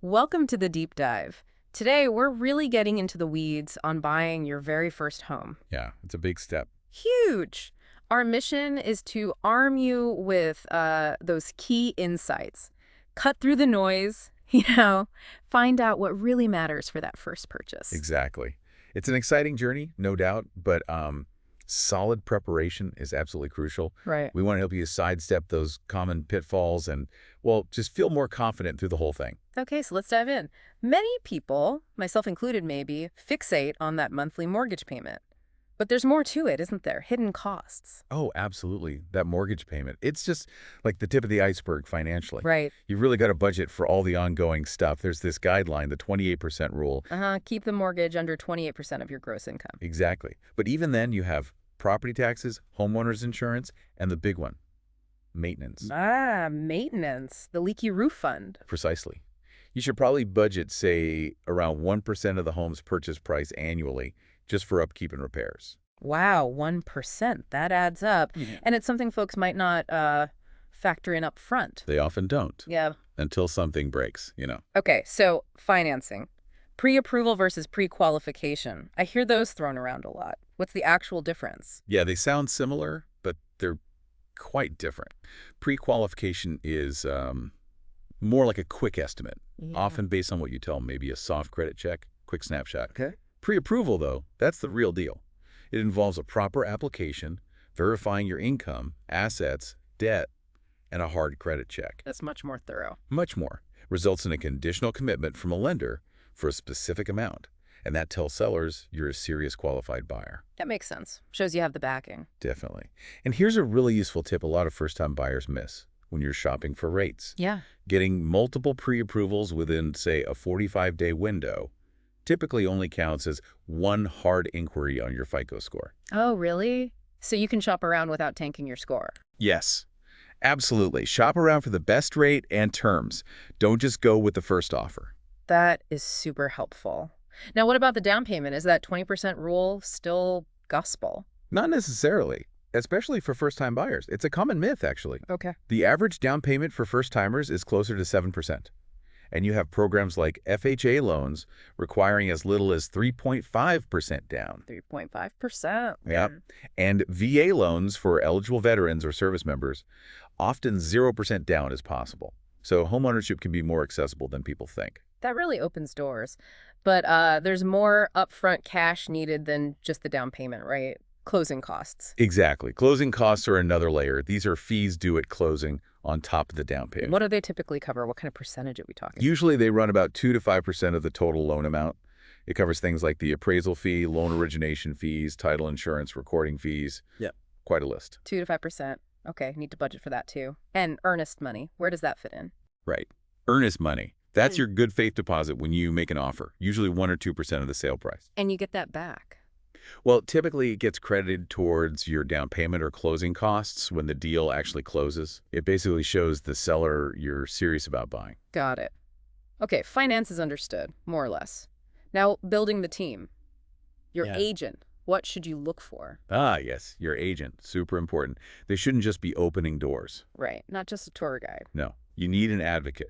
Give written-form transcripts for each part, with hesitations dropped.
Welcome to the deep dive. Today, we're really getting into the weeds on buying your very first home. Yeah, it's a big step. Huge! Our mission is to arm you with those key insights, cut through the noise, find out what really matters for that first purchase. Exactly. It's an exciting journey, no doubt, but solid preparation is absolutely crucial. Right. We want to help you sidestep those common pitfalls and, well, just feel more confident through the whole thing. Okay, so let's dive in. Many people, myself included maybe, fixate on that monthly mortgage payment. But there's more to it, isn't there? Hidden costs. Oh, absolutely. That mortgage payment. It's just like the tip of the iceberg financially. Right. You've really got to budget for all the ongoing stuff. There's this guideline, the 28% rule. Keep the mortgage under 28% of your gross income. Exactly. But even then, you have property taxes, homeowners insurance, and the big one, maintenance. Maintenance. The leaky roof fund. Precisely. You should probably budget, say, around 1% of the home's purchase price annually just for upkeep and repairs. Wow, 1%. That adds up. Yeah. And it's something folks might not factor in up front. They often don't Yeah. until something breaks. Okay, so financing. Pre-approval versus pre-qualification. I hear those thrown around a lot. What's the actual difference? Yeah, they sound similar, but they're quite different. Pre-qualification is more like a quick estimate, often based on what you tell them, maybe a soft credit check, quick snapshot. Okay. Pre-approval, though, that's the real deal. It involves a proper application, verifying your income, assets, debt, and a hard credit check. That's much more thorough. Much more. Results in a conditional commitment from a lender for a specific amount. And that tells sellers you're a serious qualified buyer. That makes sense. Shows you have the backing. Definitely. And here's a really useful tip a lot of first-time buyers miss when you're shopping for rates. Yeah. Getting multiple pre-approvals within, say, a 45-day window typically only counts as one hard inquiry on your FICO score. Oh, really? So you can shop around without tanking your score. Yes, absolutely. Shop around for the best rate and terms. Don't just go with the first offer. That is super helpful. Now, what about the down payment? Is that 20% rule still gospel? Not necessarily, especially for first-time buyers. It's a common myth, actually. Okay. The average down payment for first-timers is closer to 7%. And you have programs like FHA loans requiring as little as 3.5% down. 3.5%. Yep. And VA loans for eligible veterans or service members, often 0% down is possible. So homeownership can be more accessible than people think. That really opens doors. But there's more upfront cash needed than just the down payment, right? Closing costs. Exactly. Closing costs are another layer. These are fees due at closing on top of the down payment. What do they typically cover? What kind of percentage are we talking? Usually they run about 2 to 5% of the total loan amount. It covers things like the appraisal fee, loan origination fees, title insurance, recording fees. Yep. Quite a list. 2 to 5%. Okay, need to budget for that too. And earnest money. Where does that fit in? Right. Earnest money. That's your good faith deposit when you make an offer, usually 1 or 2% of the sale price. And you get that back. Well, typically it gets credited towards your down payment or closing costs when the deal actually closes. It basically shows the seller you're serious about buying. Got it. Okay, finance is understood, more or less. Now, building the team. Your Yeah. agent. What should you look for? Ah, yes, your agent. Super important. They shouldn't just be opening doors. Right, not just a tour guide. No, you need an advocate.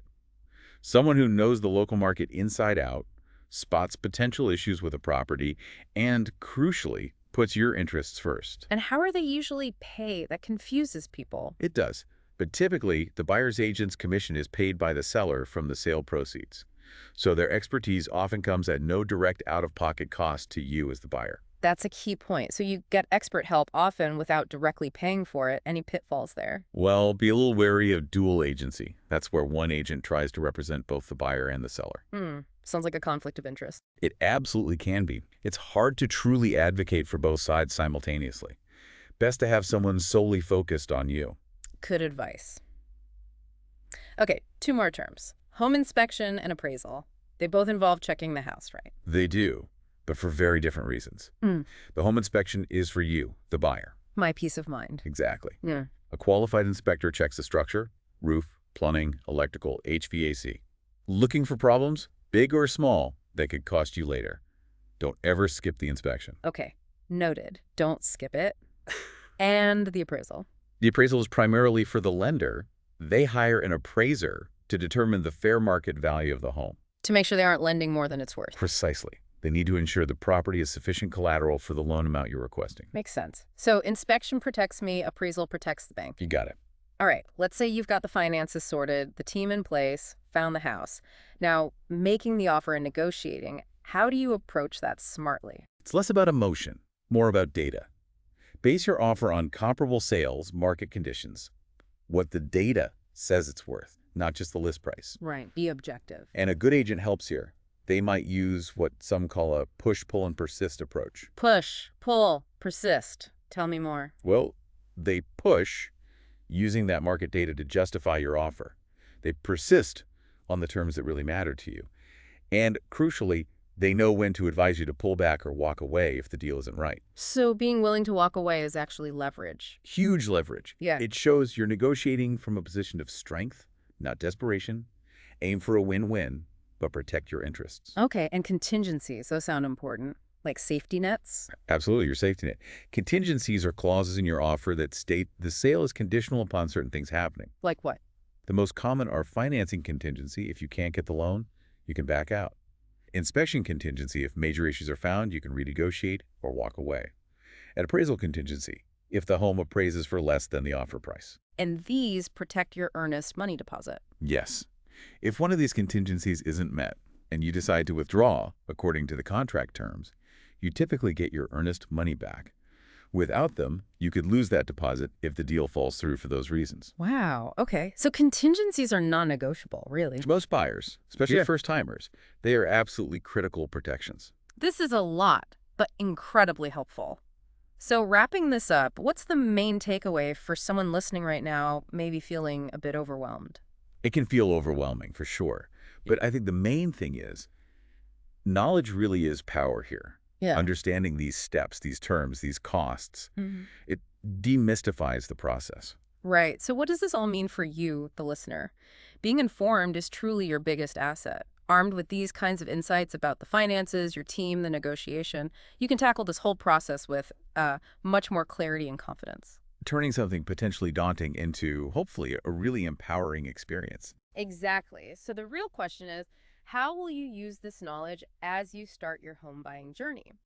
Someone who knows the local market inside out, spots potential issues with a property, and, crucially, puts your interests first. And how are they usually paid? That confuses people. It does. But typically, the buyer's agent's commission is paid by the seller from the sale proceeds. So their expertise often comes at no direct out-of-pocket cost to you as the buyer. That's a key point. So you get expert help often without directly paying for it. Any pitfalls there? Well, be a little wary of dual agency. That's where one agent tries to represent both the buyer and the seller. Sounds like a conflict of interest. It absolutely can be. It's hard to truly advocate for both sides simultaneously. Best to have someone solely focused on you. Good advice. Okay, 2 more terms. Home inspection and appraisal. They both involve checking the house, right? They do, but for very different reasons. The home inspection is for you, the buyer. My peace of mind. Exactly. Yeah. A qualified inspector checks the structure, roof, plumbing, electrical, HVAC. Looking for problems, big or small, that could cost you later. Don't ever skip the inspection. Okay, noted. Don't skip it. And the appraisal. The appraisal is primarily for the lender. They hire an appraiser to determine the fair market value of the home. To make sure they aren't lending more than it's worth. Precisely. They need to ensure the property is sufficient collateral for the loan amount you're requesting. Makes sense. So inspection protects me, appraisal protects the bank. You got it. All right, let's say you've got the finances sorted, the team in place, found the house. Now, making the offer and negotiating, how do you approach that smartly? It's less about emotion, more about data. Base your offer on comparable sales, market conditions, what the data says it's worth, not just the list price. Right, be objective. And a good agent helps here. They might use what some call a push, pull, and persist approach. Push, pull, persist. Tell me more. Well, they push using that market data to justify your offer. They persist on the terms that really matter to you. And crucially, they know when to advise you to pull back or walk away if the deal isn't right. So being willing to walk away is actually leverage. Huge leverage. Yeah. It shows you're negotiating from a position of strength, not desperation. Aim for a win-win, but protect your interests. Okay, and contingencies, those sound important. Like safety nets? Absolutely, your safety net. Contingencies are clauses in your offer that state the sale is conditional upon certain things happening. Like what? The most common are financing contingency. If you can't get the loan, you can back out. Inspection contingency. If major issues are found, you can renegotiate or walk away. And appraisal contingency. If the home appraises for less than the offer price. And these protect your earnest money deposit. Yes. If one of these contingencies isn't met and you decide to withdraw according to the contract terms, you typically get your earnest money back. Without them, you could lose that deposit if the deal falls through for those reasons. Wow, okay. So contingencies are non-negotiable, really. To most buyers, especially Yeah. first-timers, they are absolutely critical protections. This is a lot, but incredibly helpful. So wrapping this up, what's the main takeaway for someone listening right now, maybe feeling a bit overwhelmed? It can feel overwhelming, for sure. But I think the main thing is, knowledge really is power here. Yeah. Understanding these steps, these terms, these costs, Mhm. it demystifies the process. Right. So what does this all mean for you, the listener? Being informed is truly your biggest asset. Armed with these kinds of insights about the finances, your team, the negotiation, you can tackle this whole process with much more clarity and confidence. Turning something potentially daunting into, hopefully, a really empowering experience. Exactly. So the real question is, how will you use this knowledge as you start your home buying journey?